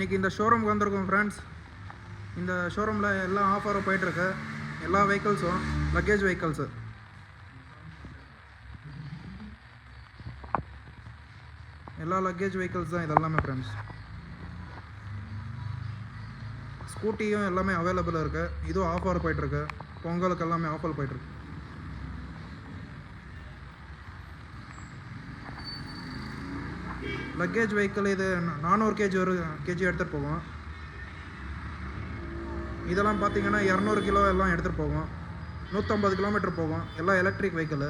இன்றைக்கி இந்த ஷோரூமுக்கு வந்திருக்கோம் ஃப்ரெண்ட்ஸ். இந்த ஷோரூமில் எல்லாம் ஆஃபரும் போயிட்டுருக்கு. எல்லா வெஹிக்கிள்ஸும் லக்கேஜ் வெஹிக்கிள்ஸு, எல்லா லக்கேஜ் வெஹிக்கிள்ஸ் தான் இதெல்லாமே ஃப்ரெண்ட்ஸ். ஸ்கூட்டியும் எல்லாமே அவைலபிளாக இருக்குது. இதுவும் ஆஃபர் போயிட்டுருக்கு. பொங்கலுக்கு எல்லாமே ஆஃபர் போயிட்டுருக்கு. லக்கேஜ் வெஹிக்கிள் இது 400 கேஜி எடுத்துகிட்டு போகும். இதெல்லாம் பார்த்தீங்கன்னா 200 கிலோ எல்லாம் எடுத்துகிட்டு போகும். 150 கிலோமீட்டர் போகும். எல்லாம் எலக்ட்ரிக் வெஹிக்கிள்.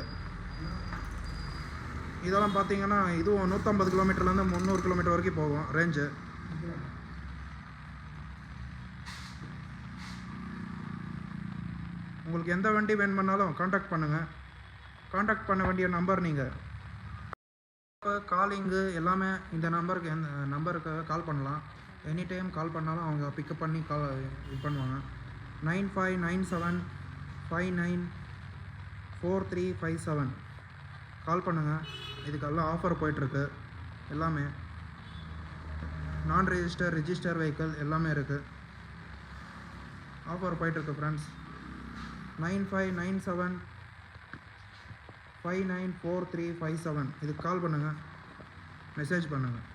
இதெல்லாம் பார்த்தீங்கன்னா இதுவும் 150 கிலோமீட்டர்லேருந்து 300 கிலோமீட்டர் வரைக்கும் போகும் ரேஞ்சு. உங்களுக்கு எந்த வண்டி வேணுமானாலும் காண்டாக்ட் பண்ணுங்கள். காண்டாக்ட் பண்ண வேண்டிய நம்பர், நீங்கள் காலிங்கு எல்லாமே இந்த நம்பருக்கு கால் பண்ணலாம். எனி டைம் கால் பண்ணாலும் அவங்க பிக்கப் பண்ணி இது பண்ணுவாங்க. 9597594357 கால் பண்ணுங்கள். இதுக்கெல்லாம் ஆஃபர் போயிட்டுருக்கு. எல்லாமே நான் ரிஜிஸ்டர் வெஹிக்கிள் எல்லாமே இருக்குது. ஆஃபர் போயிட்டுருக்கு ஃப்ரெண்ட்ஸ். 9597594357 இதுக்கு கால் பண்ணுங்கள், மெசேஜ் பண்ணுங்கள்.